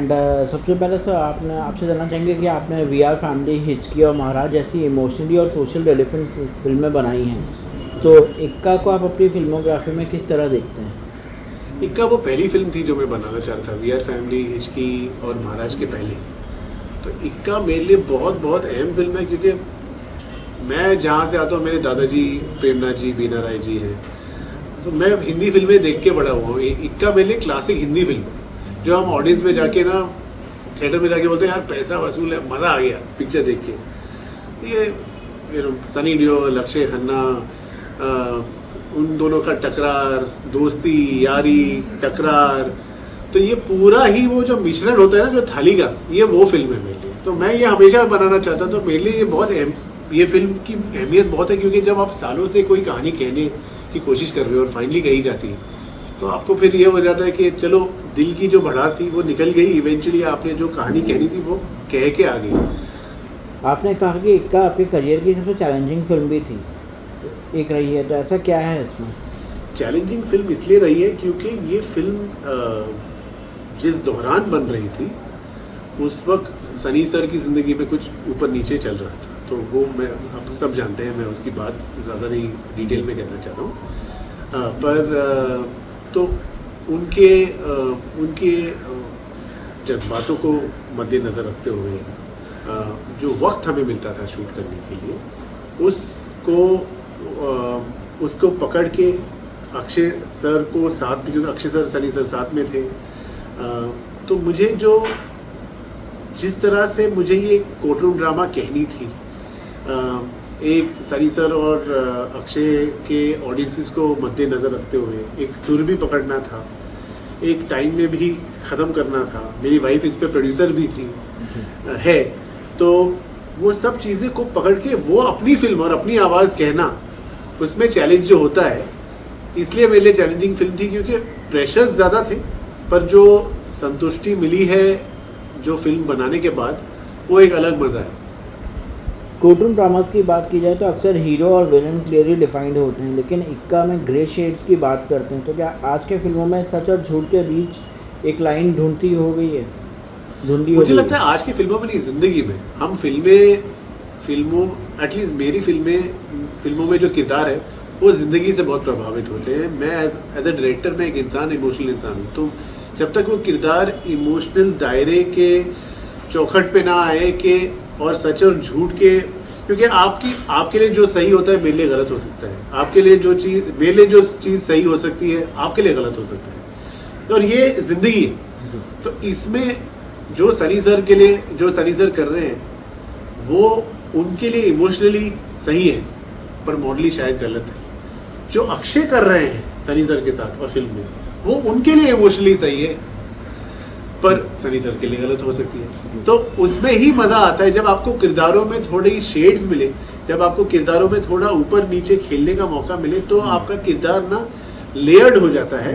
And सबसे पहले sir आपसे जानना चाहेंगे कि आपने वी आर फैमिली, हिचकी और महाराज जैसी इमोशनली और सोशल रेलिवेंट फिल्में बनाई हैं, तो इक्का को आप अपनी फिल्मोग्राफी में किस तरह देखते हैं? इक्का वो पहली फिल्म थी जो मैं बनाना चाहता था, वी आर फैमिली, हिचकी और महाराज के पहले। तो इक्का मेरे लिए बहुत बहुत अहम फिल्म है, क्योंकि मैं जहाँ से आता हूँ, मेरे दादाजी प्रेमनाथ जी, बीना राय जी हैं, तो मैं हिंदी फिल्में देख के बड़ा हुआ हूँ। इक्का मेरे लिए क्लासिक हिंदी फिल्म है, जो हम ऑडियंस में जाके ना, थिएटर में जाके बोलते हैं यार पैसा वसूल है, मज़ा आ गया पिक्चर देख के। ये सनी देओल, अक्षय खन्ना, उन दोनों का टकरार, दोस्ती यारी टकरार, तो ये पूरा ही वो जो मिश्रण होता है ना, जो थाली का, ये वो फिल्म है मेरे लिए। तो मैं ये हमेशा बनाना चाहता, तो मेरे लिए ये बहुत ये फिल्म की अहमियत बहुत है, क्योंकि जब आप सालों से कोई कहानी कहने की कोशिश कर रहे हो और फाइनली कही जाती है, तो आपको फिर ये हो जाता है कि चलो, दिल की जो भड़ास थी वो निकल गई, इवेंचुअली आपने जो कहानी कहनी थी वो कह के आ गई। आपने कहा कि इक्का आपके करियर की सबसे चैलेंजिंग फिल्म भी थी, एक रही है, तो ऐसा क्या है इसमें? चैलेंजिंग फिल्म इसलिए रही है क्योंकि ये फिल्म जिस दौरान बन रही थी, उस वक्त सनी सर की ज़िंदगी में कुछ ऊपर नीचे चल रहा था, तो वो मैं, आप सब जानते हैं, मैं उसकी बात ज़्यादा नहीं डिटेल में कहना चाह रहा हूँ, पर तो उनके जज्बातों को मद्देनज़र रखते हुए जो वक्त हमें मिलता था शूट करने के लिए, उसको पकड़ के अक्षय सर को साथ में, क्योंकि अक्षय सर, सनी सर साथ में थे, तो मुझे जिस तरह से मुझे ये कोर्टरूम ड्रामा कहनी थी, एक सनी सर और अक्षय के ऑडियंसेस को मद्देनज़र रखते हुए एक सुर भी पकड़ना था, एक टाइम में भी ख़त्म करना था। मेरी वाइफ इस पे प्रोड्यूसर भी थी है, तो वो सब चीज़ें को पकड़ के वो अपनी फिल्म और अपनी आवाज़ कहना, उसमें चैलेंज जो होता है, इसलिए मेरे लिए चैलेंजिंग फिल्म थी, क्योंकि प्रेशर्स ज़्यादा थे, पर जो संतुष्टि मिली है जो फिल्म बनाने के बाद, वो एक अलग मज़ा है। कोर्टरूम ड्रामास की बात की जाए तो अक्सर हीरो और विलन क्लियरली डिफाइंड होते हैं, लेकिन इक्का में ग्रे शेड्स की बात करते हैं, तो क्या आज के फिल्मों में सच और झूठ के बीच एक लाइन ढूंढती हो गई है? मुझे लगता है आज की फिल्मों में नहीं, ज़िंदगी में हम फिल्मों एटलीस्ट मेरी फिल्मों में जो किरदार है वो ज़िंदगी से बहुत प्रभावित होते हैं। मैं एज ए डायरेक्टर, मैं एक इंसान, इमोशनल इंसान हूँ, तो जब तक वो किरदार इमोशनल दायरे के चौखट पे ना आए कि और सच और झूठ के, क्योंकि आपके लिए जो सही होता है मेरे लिए गलत हो सकता है, आपके लिए मेरे लिए जो चीज़ सही हो सकती है आपके लिए गलत हो सकता है, और ये ज़िंदगी है। तो इसमें जो सनी सर कर रहे हैं वो उनके लिए इमोशनली सही है, पर मॉडली शायद गलत है। जो अक्षय कर रहे हैं सनी सर के साथ और फिल्म में, वो उनके लिए इमोशनली सही है, पर सनी सर के लिए गलत हो सकती है। तो उसमें ही मज़ा आता है जब आपको किरदारों में थोड़ी शेड्स मिले, जब आपको किरदारों में थोड़ा ऊपर नीचे खेलने का मौका मिले, तो आपका किरदार ना लेयर्ड हो जाता है,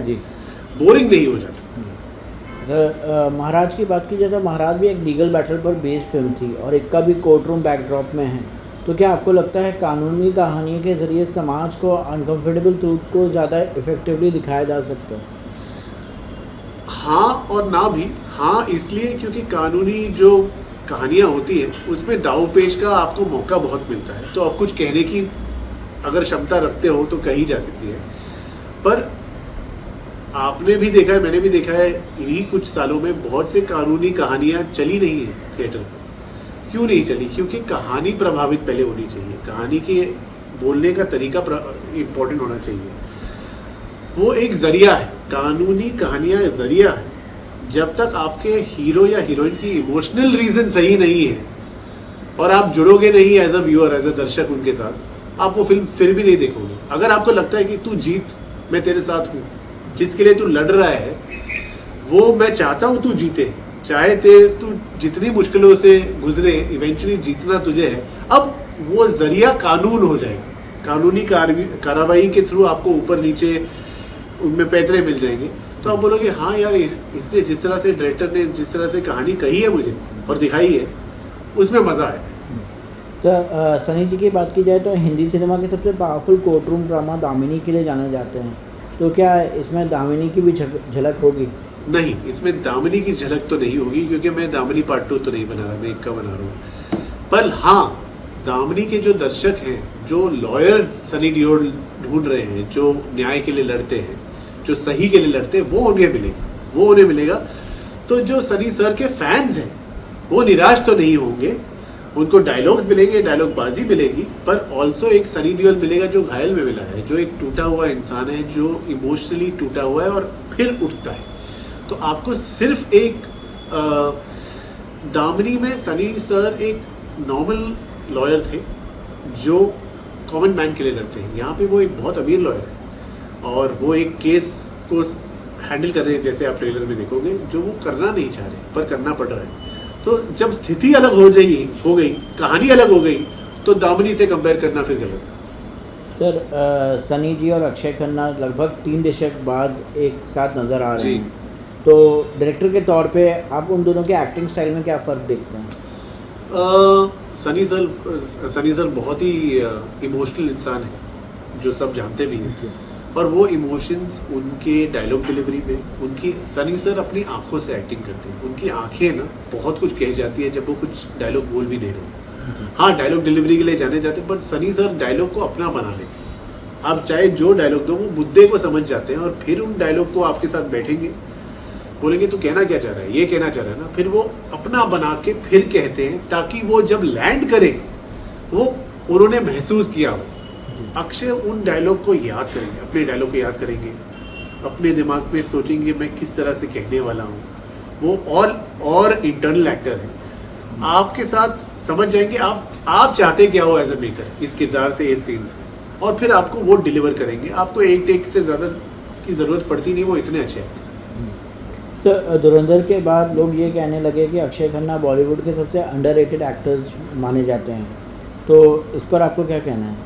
बोरिंग नहीं हो जाता। महाराज की बात की जाए तो महाराज भी एक लीगल बैटल पर बेस्ड फिल्म थी, और इक्का भी कोर्टरूम बैकड्रॉप में है, तो क्या आपको लगता है कानूनी कहानियों के ज़रिए समाज को अनकम्फर्टेबल ट्रूथ को ज़्यादा इफेक्टिवली दिखाया जा सकता है? हाँ और ना भी। हाँ इसलिए क्योंकि कानूनी जो कहानियाँ होती हैं उसमें दाव पेच का आपको मौका बहुत मिलता है, तो आप कुछ कहने की अगर क्षमता रखते हो तो कही जा सकती है। पर आपने भी देखा है, मैंने भी देखा है, इन्हीं कुछ सालों में बहुत से कानूनी कहानियाँ चली नहीं है थिएटर में। क्यों नहीं चली? क्योंकि कहानी प्रभावित पहले होनी चाहिए, कहानी के बोलने का तरीका इम्पोर्टेंट होना चाहिए। वो एक ज़रिया है, कानूनी कहानियाँ ज़रिया है। जब तक आपके हीरो या हीरोइन की इमोशनल रीज़न सही नहीं है और आप जुड़ोगे नहीं as a viewer, as a दर्शक उनके साथ, आप वो फिल्म फिर भी नहीं देखोगे। अगर आपको लगता है कि तू जीत, मैं तेरे साथ हूँ, जिसके लिए तू लड़ रहा है वो मैं चाहता हूँ तू जीते, चाहे तू जितनी मुश्किलों से गुजरे, इवेंचुअली जीतना तुझे है। अब वो ज़रिया कानून हो जाएगा, कानूनी कार्रवाई के थ्रू आपको ऊपर नीचे उनमें पैतरे मिल जाएंगे, तो आप बोलोगे हाँ यार, इसने जिस तरह से डायरेक्टर ने जिस तरह से कहानी कही है मुझे और दिखाई है, उसमें मज़ा आया। तो सनी जी की बात की जाए तो हिंदी सिनेमा के सबसे पावरफुल कोर्टरूम ड्रामा दामिनी के लिए जाने जाते हैं, तो क्या इसमें दामिनी की भी झलक होगी? नहीं, इसमें दामिनी की झलक तो नहीं होगी क्योंकि मैं दामिनी पार्ट 2 तो नहीं बना रहा, मैं एक का बना रहा हूँ। पर हाँ, दामिनी के जो दर्शक हैं, जो लॉयर सनी देओल ढूंढ रहे हैं, जो न्याय के लिए लड़ते हैं, जो सही के लिए लड़ते हैं, वो उन्हें मिलेगा। तो जो सनी सर के फैंस हैं वो निराश तो नहीं होंगे, उनको डायलॉग्स मिलेंगे, डायलॉग बाजी मिलेगी, पर ऑल्सो एक सनी देओल मिलेगा जो घायल में मिला है, जो एक टूटा हुआ इंसान है, जो इमोशनली टूटा हुआ है और फिर उठता है। तो आपको सिर्फ एक दामिनी में सनी सर एक नॉर्मल लॉयर थे जो कॉमन मैन के लिए लड़ते हैं, यहाँ पे वो एक बहुत अमीर लॉयर है और वो एक केस को हैंडल कर रहे हैं, जैसे आप ट्रेलर में देखोगे, जो वो करना नहीं चाह रहे पर करना पड़ रहा है। तो जब स्थिति अलग हो गई, कहानी अलग हो गई, तो दामिनी से कंपेयर करना फिर गलत। सर, सनी जी और अक्षय खन्ना लगभग 3 दशक बाद एक साथ नज़र आ रहे जी। हैं, तो डायरेक्टर के तौर पे आप उन दोनों के एक्टिंग स्टाइल में क्या फ़र्क देखते हैं? सनी सर बहुत ही इमोशनल इंसान है, जो सब जानते भी हैं, और वो इमोशंस उनके डायलॉग डिलीवरी में, सनी सर अपनी आंखों से एक्टिंग करते हैं, उनकी आंखें ना बहुत कुछ कह जाती है जब वो कुछ डायलॉग बोल भी नहीं रहे। हाँ, डायलॉग डिलीवरी के लिए जाने जाते हैं, पर सनी सर डायलॉग को अपना बना लेते हैं। आप चाहे जो डायलॉग दो, वो मुद्दे को समझ जाते हैं और फिर उन डायलॉग को आपके साथ बैठेंगे, बोलेंगे तू कहना क्या चाह रहा है, ये कहना चाह रहा है ना, फिर वो अपना बना के फिर कहते हैं, ताकि वो जब लैंड करे वो उन्होंने महसूस किया हो। अक्षय उन डायलॉग को याद करेंगे, अपने डायलॉग को याद करेंगे, अपने दिमाग में सोचेंगे मैं किस तरह से कहने वाला हूँ। वो और इंटरनल एक्टर है, आपके साथ समझ जाएंगे आप चाहते क्या हो एज ए मेकर, इस किरदार से, इस सीन से, और फिर आपको वो डिलीवर करेंगे। आपको एक टेक से ज़्यादा की ज़रूरत पड़ती नहीं, वो इतने अच्छे हैं। तो धुरंधर के बाद लोग ये कहने लगे कि अक्षय खन्ना बॉलीवुड के सबसे अंडररेटेड एक्टर्स माने जाते हैं, तो इस पर आपको क्या कहना है?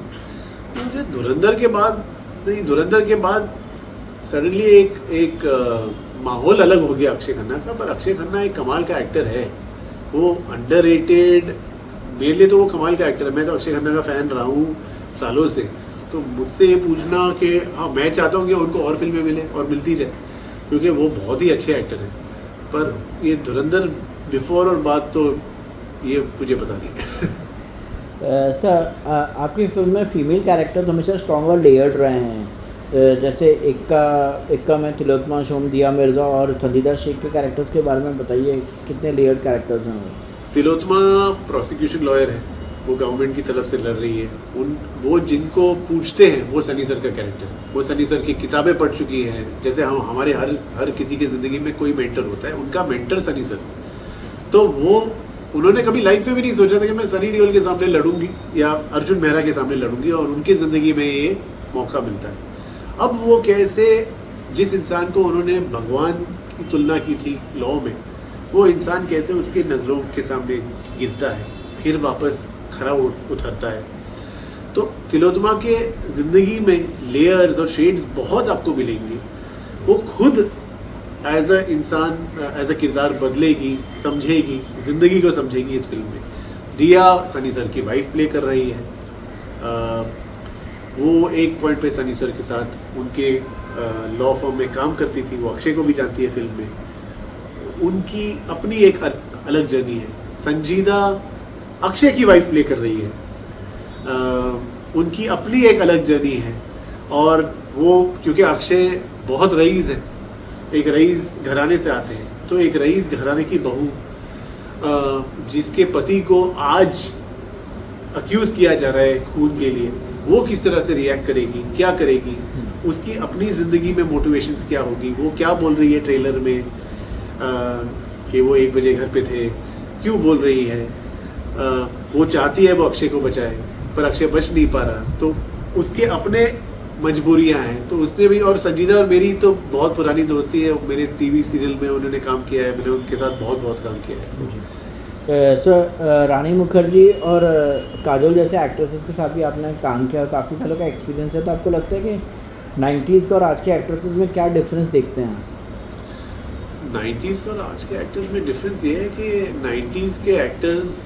मुझे धुरंधर के बाद सडनली एक माहौल अलग हो गया अक्षय खन्ना का, पर अक्षय खन्ना एक कमाल का एक्टर है, वो अंडररेटेड, मेरे लिए तो वो कमाल का एक्टर है। मैं तो अक्षय खन्ना का फ़ैन रहा हूँ सालों से, तो मुझसे ये पूछना कि हाँ, मैं चाहता हूँ कि उनको और फिल्में मिले और मिलती जाए, क्योंकि वो बहुत ही अच्छे एक्टर हैं। पर ये धुरंधर बिफोर और बाद तो ये मुझे पता नहीं। सर, आपकी फिल्म में फीमेल कैरेक्टर हमेशा स्ट्रॉन्ग और लेयर्ड रहे हैं, जैसे इक्का में तिलोत्तमा, शोम, दिया मिर्ज़ा और संजीदा शेख के कैरेक्टर्स के बारे में बताइए, कितने लेयर्ड कैरेक्टर्स हैं वो? तिलोत्तमा प्रोसिक्यूशन लॉयर है, वो गवर्नमेंट की तरफ से लड़ रही है। वो जिनको पूछते हैं वो सनी सर का कैरेक्टर है, वो सनी सर की किताबें पढ़ चुकी हैं। जैसे हमारे हर किसी की ज़िंदगी में कोई मेंटर होता है, उनका मेंटर सनी सर। तो वो उन्होंने कभी लाइफ में भी नहीं सोचा था कि मैं सनी देओल के सामने लड़ूंगी या अर्जुन मेहरा के सामने लड़ूंगी, और उनकी ज़िंदगी में ये मौका मिलता है। अब वो कैसे, जिस इंसान को उन्होंने भगवान की तुलना की थी लॉ में, वो इंसान कैसे उसके नज़रों के सामने गिरता है, फिर वापस खरा उतरता है। तो तिलोत्तमा के ज़िंदगी में लेयर्स और शेड्स बहुत आपको मिलेंगे। वो खुद एज अ इंसान, एज अ किरदार बदलेगी, समझेगी, ज़िंदगी को समझेगी इस फिल्म में। दिया सनी सर की वाइफ प्ले कर रही है। वो एक पॉइंट पे सनी सर के साथ उनके लॉ फर्म में काम करती थी, वो अक्षय को भी जानती है फिल्म में। उनकी अपनी एक अलग जर्नी है। संजीदा अक्षय की वाइफ प्ले कर रही है, उनकी अपनी एक अलग जर्नी है। और वो क्योंकि अक्षय बहुत रईस है, एक रईस घराने से आते हैं, तो एक रईस घराने की बहू जिसके पति को आज अक्यूज़ किया जा रहा है खून के लिए, वो किस तरह से रिएक्ट करेगी, क्या करेगी, उसकी अपनी ज़िंदगी में मोटिवेशंस क्या होगी, वो क्या बोल रही है ट्रेलर में कि वो 1 बजे घर पे थे, क्यों बोल रही है। वो चाहती है वो अक्षय को बचाए, पर अक्षय बच नहीं पा रहा, तो उसके अपने मजबूरियां हैं। तो उसने भी, और संजीदा और मेरी तो बहुत पुरानी दोस्ती है, मेरे टीवी सीरियल में उन्होंने काम किया है, मैंने उनके साथ बहुत काम किया है। सर, रानी मुखर्जी और काजोल जैसे एक्ट्रेसेस के साथ भी आपने काम किया, काफ़ी सालों का एक्सपीरियंस है, तो आपको लगता है कि 90s का और आज के एक्ट्रेसेस में क्या डिफरेंस देखते हैं? 90s का और आज के एक्टर्स में डिफरेंस ये है कि 90s के एक्टर्स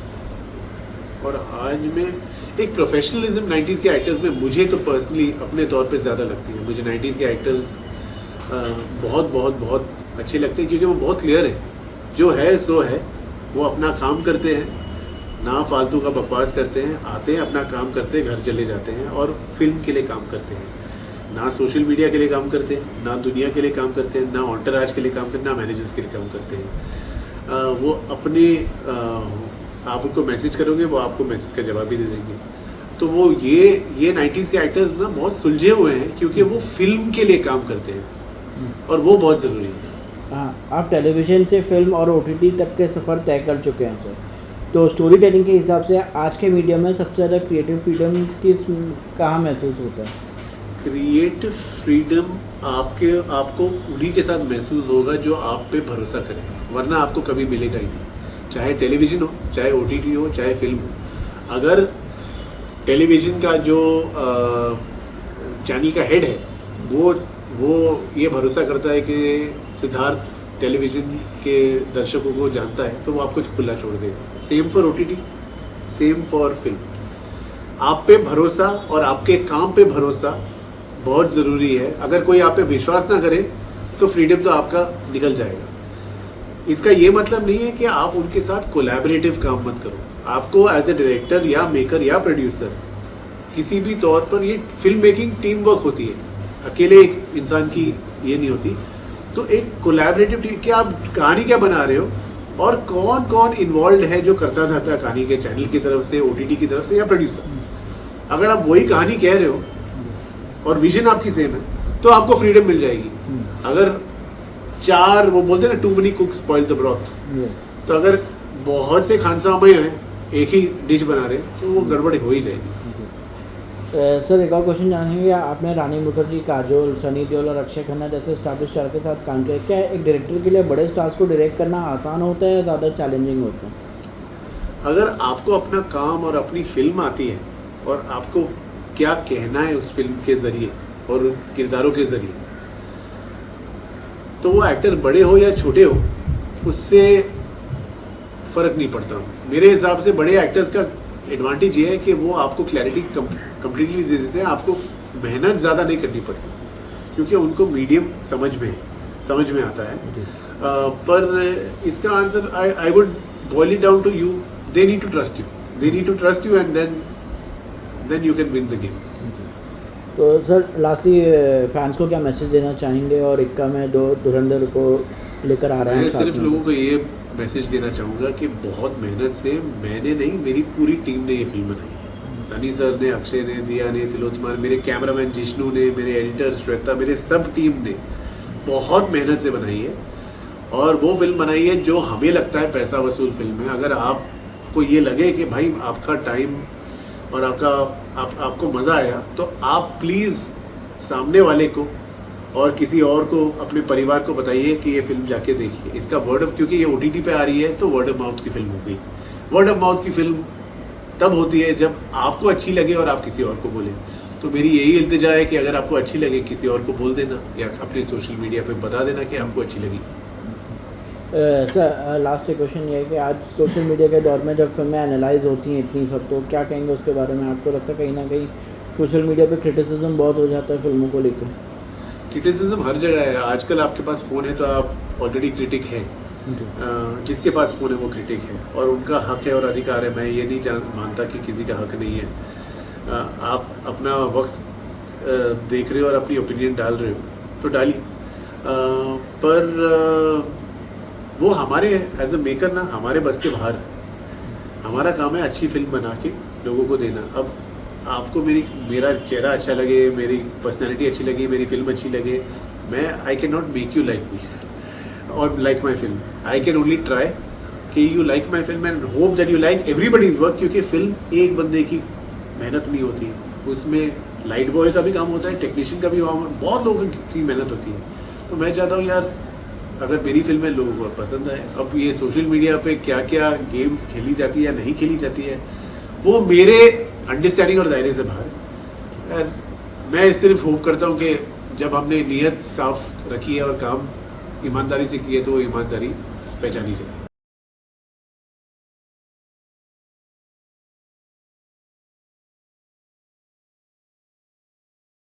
और आज में एक प्रोफेशनलिज्म 90s के एक्टर्स में मुझे तो पर्सनली अपने तौर पे ज़्यादा लगती है। मुझे 90s के एक्टर्स बहुत अच्छे लगते हैं क्योंकि वो बहुत क्लियर है, जो है सो है। वो अपना काम करते हैं, ना फालतू का बकवास करते हैं, आते हैं अपना काम करते हैं, घर चले जाते हैं और फिल्म के लिए काम करते हैं। ना सोशल मीडिया के लिए काम करते हैं, ना दुनिया के लिए काम करते हैं, ना ऑन्टराज के लिए काम करते हैं, ना मैनेजर्स के लिए काम करते हैं। वो अपने आप उनको मैसेज करोगे, वो आपको मैसेज का जवाब भी दे देंगे। तो वो ये 90s के एक्टर्स ना बहुत सुलझे हुए हैं क्योंकि वो फिल्म के लिए काम करते हैं और वो बहुत ज़रूरी है। हाँ, आप टेलीविज़न से फिल्म और OTT तक के सफ़र तय कर चुके हैं सर। तो स्टोरी टेलिंग के हिसाब से आज के मीडिया में सबसे ज़्यादा क्रिएटिव फ्रीडम कहाँ महसूस होता है? क्रिएटिव फ्रीडम आपको उन्हीं के साथ महसूस होगा जो आप पे भरोसा करें, वरना आपको कभी मिलेगा ही नहीं। चाहे टेलीविज़न हो, चाहे OTT हो, चाहे फिल्म हो। अगर टेलीविज़न का जो चैनल का हेड है वो ये भरोसा करता है कि सिद्धार्थ टेलीविज़न के दर्शकों को जानता है, तो वो आपको खुला छोड़ देगा। Same for OTT, same for film. आप पे भरोसा और आपके काम पे भरोसा बहुत ज़रूरी है। अगर कोई आप पे विश्वास ना करे तो फ्रीडम तो आपका निकल जाएगा। इसका ये मतलब नहीं है कि आप उनके साथ कोलैबोरेटिव काम मत करो। आपको एज ए डायरेक्टर या मेकर या प्रोड्यूसर किसी भी तौर पर, ये फिल्म मेकिंग टीम वर्क होती है, अकेले एक इंसान की ये नहीं होती। तो एक कोलैबोरेटिव टीम, कि आप कहानी क्या बना रहे हो और कौन कौन इन्वॉल्व है जो करता था कहानी के चैनल की तरफ से, OTT की तरफ से या प्रोड्यूसर। अगर आप वही कहानी कह रहे हो और विजन आपकी सेम है तो आपको फ्रीडम मिल जाएगी। अगर वो बोलते हैं ना, too many cooks spoil the broth. तो अगर बहुत से खानसामे हैं एक ही डिश बना रहे तो वो गड़बड़ हो ही जाएगी। सर एक और क्वेश्चन जानेंगे, आपने रानी मुखर्जी, काजोल, सनी देओल और अक्षय खन्ना जैसे स्टारलिस्ट स्टार के साथ काम किया। क्या एक डायरेक्टर के लिए बड़े स्टार्स को डायरेक्ट करना आसान होता है या ज़्यादा चैलेंजिंग होता है? अगर आपको अपना काम और अपनी फिल्म आती है और आपको क्या कहना है उस फिल्म के ज़रिए और किरदारों के ज़रिए, तो वो एक्टर बड़े हो या छोटे हो उससे फ़र्क नहीं पड़ता। मेरे हिसाब से बड़े एक्टर्स का एडवांटेज ये है कि वो आपको क्लैरिटी कम्प्लीटली दे देते हैं। आपको मेहनत ज़्यादा नहीं करनी पड़ती क्योंकि उनको मीडियम समझ में आता है। पर इसका answer I would boil it down to you. They need to trust you and then you can win the game. तो सर लास्टली फैंस को क्या मैसेज देना चाहेंगे, और इक्का में 2 धुरंधर को लेकर आ रहे हैं? मैं सिर्फ लोगों को ये मैसेज देना चाहूँगा कि बहुत मेहनत से, मैंने नहीं, मेरी पूरी टीम ने ये फिल्म बनाई। सनी सर ने, अक्षय ने, दिया ने, तिलोत्तमा, मेरे कैमरामैन जिष्णु ने, मेरे एडिटर श्वेता, मेरे सब टीम ने बहुत मेहनत से बनाई है। और वो फिल्म बनाई है जो हमें लगता है पैसा वसूल फिल्म है। अगर आपको ये लगे कि भाई आपका टाइम और आपको मज़ा आया, तो आप प्लीज़ सामने वाले को और किसी और को, अपने परिवार को बताइए कि ये फिल्म जाके देखिए। इसका वर्ड ऑफ, क्योंकि ये OTT पे आ रही है तो वर्ड ऑफ माउथ की फिल्म होगी। वर्ड ऑफ माउथ की फिल्म तब होती है जब आपको अच्छी लगे और आप किसी और को बोलें। तो मेरी यही इल्तिजा है कि अगर आपको अच्छी लगे किसी और को बोल देना या अपने सोशल मीडिया पे बता देना कि आपको अच्छी लगी। सर लास्ट क्वेश्चन ये है कि आज सोशल मीडिया के दौर में जब फिल्में एनालाइज होती हैं इतनी सब, तो क्या कहेंगे उसके बारे में? आपको लगता है कहीं ना कहीं सोशल मीडिया पे क्रिटिसिज्म बहुत हो जाता है फिल्मों को लेकर? क्रिटिसिज्म हर जगह है। आजकल आपके पास फ़ोन है तो आप ऑलरेडी क्रिटिक हैं। जिसके पास फ़ोन है वो क्रिटिक है और उनका हक है और अधिकार है। मैं ये नहीं मानता कि किसी का हक नहीं है। आप अपना वक्त देख रहे हो और अपनी ओपिनियन डाल रहे हो तो डालिए, पर वो हमारे एज ए मेकर ना, हमारे बस के बाहर है। हमारा काम है अच्छी फिल्म बना के लोगों को देना। अब आपको मेरा चेहरा अच्छा लगे, मेरी पर्सनैलिटी अच्छी लगी, मेरी फिल्म अच्छी लगे, I can not make you like me or like my film. I can only try कि you like my film and hope that you like everybody's work. क्योंकि फिल्म एक बंदे की मेहनत नहीं होती, उसमें लाइट बॉय का भी काम होता है, टेक्नीशियन का भी काम, बहुत लोगों की मेहनत होती है। तो मैं चाहता हूँ यार, अगर मेरी फिल्में लोगों को पसंद आए। अब ये सोशल मीडिया पे क्या क्या गेम्स खेली जाती है या नहीं खेली जाती है, वो मेरे अंडरस्टैंडिंग और दायरे से बाहर है। मैं सिर्फ होप करता हूँ कि जब हमने नीयत साफ रखी है और काम ईमानदारी से किए तो वो ईमानदारी पहचानी जाए।